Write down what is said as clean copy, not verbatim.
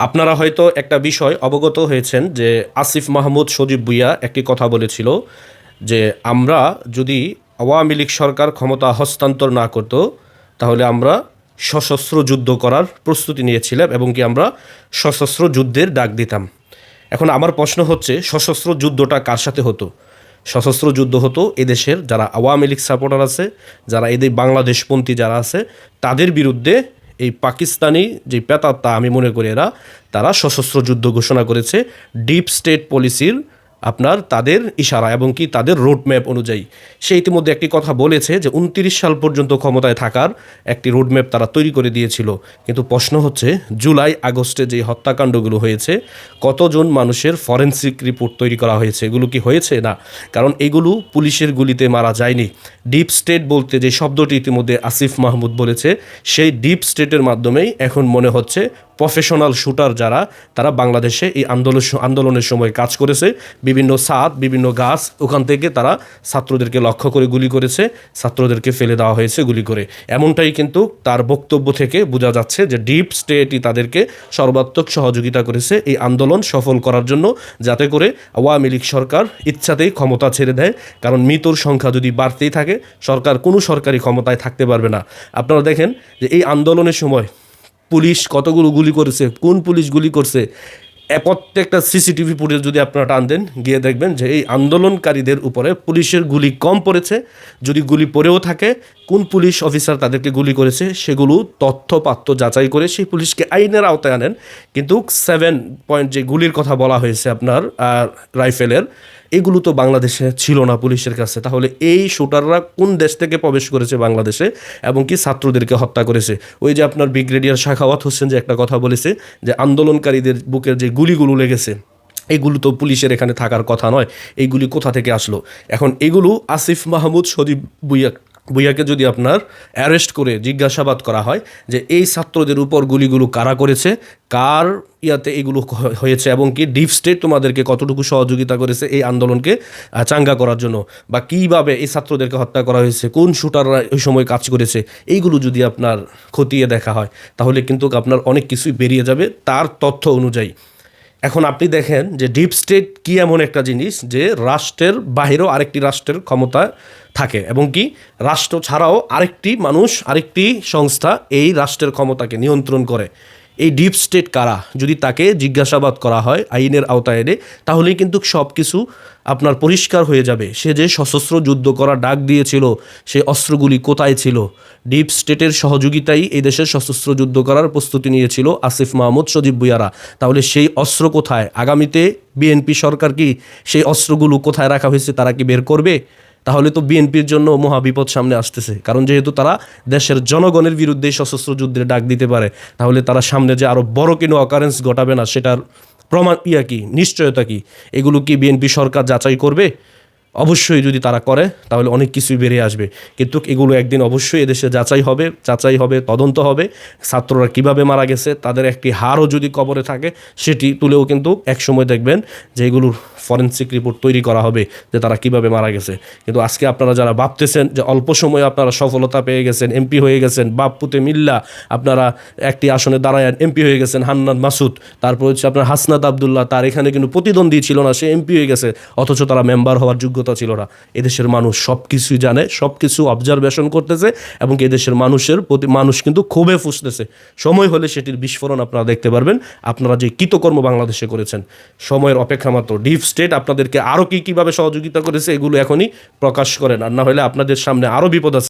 আপনারা হয়তো একটা বিষয় অবগত হয়েছেন যে আসিফ মাহমুদ সজীব ভুঁইয়া একটি কথা বলেছিল যে আমরা যদি আওয়ামী লীগ সরকার ক্ষমতা হস্তান্তর না করত তাহলে আমরা সশস্ত্র যুদ্ধ করার প্রস্তুতি নিয়েছিলাম এবং কি আমরা সশস্ত্র যুদ্ধের ডাক দিতাম। এখন আমার প্রশ্ন হচ্ছে, সশস্ত্র যুদ্ধটা কার সাথে হতো? সশস্ত্র যুদ্ধ হতো এদেশের যারা আওয়ামী লীগ সাপোর্টার আছে, যারা এদের বাংলাদেশপন্থী যারা আছে, তাদের বিরুদ্ধে এই পাকিস্তানি যে পেতাত্তা, আমি মনে করি তারা সশস্ত্র যুদ্ধ ঘোষণা করেছে ডিপ স্টেট পলিসির আপনার তাদের ইশারা এবং কি তাদের রোডম্যাপ অনুযায়ী। সে ইতিমধ্যে একটি কথা বলেছে যে 29 সাল পর্যন্ত ক্ষমতায় থাকার একটি রোডম্যাপ তারা তৈরি করে দিয়েছিল। কিন্তু প্রশ্ন হচ্ছে, জুলাই আগস্টে যে হত্যাকাণ্ডগুলো হয়েছে, কতজন মানুষের ফরেনসিক রিপোর্ট তৈরি করা হয়েছে? এগুলো কি হয়েছে? না, কারণ এগুলো পুলিশের গুলিতে মারা যায়নি। ডিপ স্টেট বলতে যে শব্দটি ইতিমধ্যে আসিফ মাহমুদ বলেছে, সেই ডিপ স্টেটের মাধ্যমেই এখন মনে হচ্ছে প্রফেশনাল শুটার যারা, তারা বাংলাদেশে এই আন্দোলনের সময় কাজ করেছে। বিভিন্ন ছাদ, বিভিন্ন গাছ, ওখান থেকে তারা ছাত্রদেরকে লক্ষ্য করে গুলি করেছে, ছাত্রদেরকে ফেলে দেওয়া হয়েছে গুলি করে। এমনটাই কিন্তু তার বক্তব্য থেকে বোঝা যাচ্ছে যে ডিপ স্টেটই তাদেরকে সর্বাত্মক সহযোগিতা করেছে এই আন্দোলন সফল করার জন্য, যাতে করে আওয়ামী লীগ সরকার ইচ্ছাতেই ক্ষমতা ছেড়ে দেয়। কারণ মৃত্যুর সংখ্যা যদি বাড়তেই থাকে, কোনো সরকারি ক্ষমতায় থাকতে পারবে না। আপনারা দেখেন যে এই আন্দোলনের সময় পুলিশ কতগুলো গুলি করেছে, কোন পুলিশ গুলি করছে, প্রত্যেকটা সিসিটিভি ফুটেজ যদি আপনারা টান দেন, গিয়ে দেখবেন যে এই আন্দোলনকারীদের উপরে পুলিশের গুলি কম পড়েছে। যদি গুলি পড়েও থাকে, কোন পুলিশ অফিসার তাদেরকে গুলি করেছে সেগুলো তথ্যপাত্র যাচাই করে সেই পুলিশকে আইনের আওতায় আনেন। কিন্তু 7 পয়েন্ট যে গুলির কথা বলা হয়েছে আপনার রাইফেলের, এগুলো তো বাংলাদেশে ছিল না পুলিশের কাছে। তাহলে এই শুটাররা কোন দেশ থেকে প্রবেশ করেছে বাংলাদেশে এবং কি ছাত্রদেরকে হত্যা করেছে? ওই যে আপনার ব্রিগেডিয়ার সাখাওয়াত হোসেন যে একটা কথা বলেছে যে আন্দোলনকারীদের বুকের যে গুলিগুলো লেগেছে, এগুলো তো পুলিশের এখানে থাকার কথা নয়, এইগুলি কোথা থেকে আসলো? এখন এগুলো আসিফ মাহমুদ সজীব ভুঁইয়াকে যদি আপনার অ্যারেস্ট করে জিজ্ঞাসাবাদ করা হয় যে এই ছাত্রদের উপর গুলিগুলো কারা করেছে, কার ইয়াতে এগুলো হয়েছে এবং কি ডিপ স্টেট তোমাদেরকে কতটুকু সহযোগিতা করেছে এই আন্দোলনকে চাঙ্গা করার জন্য, বা কীভাবে এই ছাত্রদেরকে হত্যা করা হয়েছে, কোন শুটাররা ওই সময় কাজ করেছে, এইগুলো যদি আপনার খতিয়ে দেখা হয়, তাহলে কিন্তু আপনার অনেক কিছুই বেরিয়ে যাবে তার তথ্য অনুযায়ী। এখন আপনি দেখেন যে ডিপ স্টেট কি এমন একটা জিনিস যে রাষ্ট্রের বাহিরেও আরেকটি রাষ্ট্রের ক্ষমতা থাকে এবং কি রাষ্ট্র ছাড়াও আরেকটি মানুষ, আরেকটি সংস্থা এই রাষ্ট্রের ক্ষমতাকে নিয়ন্ত্রণ করে। এই ডিপ স্টেট কারা, যদি তাকে জিজ্ঞাসাবাদ করা হয় আইনের আওতায় এনে, তাহলেই কিন্তু সব কিছু আপনার পরিষ্কার হয়ে যাবে। সে যে সশস্ত্র যুদ্ধ করা ডাক দিয়েছিল, সেই অস্ত্রগুলি কোথায় ছিল? ডিপ স্টেটের সহযোগিতাই এই দেশের সশস্ত্র যুদ্ধ করার প্রস্তুতি নিয়েছিল আসিফ মাহমুদ সজীব ভুঁইয়ারা। তাহলে সেই অস্ত্র কোথায়? আগামীতে বিএনপি সরকার কি সেই অস্ত্রগুলো কোথায় রাখা হয়েছে তারা কি বের করবে? তাহলে তো বিএনপির জন্য মহাবিপদ সামনে আসতেছে। কারণ যেহেতু তারা দেশের জনগণের বিরুদ্ধে সশস্ত্র যুদ্ধের ডাক দিতে পারে, তাহলে তারা সামনে যে আরও বড় কোনো অকারেন্স ঘটাবে না, সেটার প্রমাণ কি, নিশ্চয়তা কি? এগুলো কি বিএনপি সরকার যাচাই করবে? অবশ্যই যদি তারা করে তাহলে অনেক কিছুই বেরিয়ে আসবে। কিন্তু এগুলো একদিন অবশ্যই এদেশে যাচাই হবে, তদন্ত হবে। ছাত্ররা কিভাবে মারা গেছে, তাদের একটি হারও যদি কবরে থাকে, সেটি তুলেও কিন্তু একসময় দেখবেন যে এগুলোর ফরেনসিক রিপোর্ট তৈরি করা হবে যে তারা কিভাবে মারা গেছে। কিন্তু আজকে আপনারা যারা ভাবতেছেন যে অল্প সময়ে আপনারা সফলতা পেয়ে গেছেন, এমপি হয়ে গেছেন, বাপ্পুতে মিল্লা আপনারা একটি আসনে দাঁড়ায় এমপি হয়ে গেছেন, হান্নান মাসুদ, তারপর হচ্ছে আপনার হাসনাত আবদুল্লাহ, তার এখানে কিন্তু প্রতিদ্বন্দ্বী ছিল না, সে এমপি হয়ে গেছে, অথচ তারা মেম্বার হওয়ার যোগ্যতা ছিল না। এদেশের মানুষ সব কিছুই জানে, সব কিছু অবজারভেশন করতেছে এবং এদেশের মানুষ কিন্তু ক্ষোভে ফুসতেছে। সময় হলে সেটির বিস্ফোরণ আপনারা দেখতে পারবেন। আপনারা যে কৃতকর্ম বাংলাদেশে করেছেন, সময়ের অপেক্ষা মাত্র। ডিপ স্টেট আপনাদেরকে আরও কীভাবে সহযোগিতা করেছে, এগুলো এখনই প্রকাশ করেন, আর না হলে আপনাদের সামনে আরও বিপদ আছে।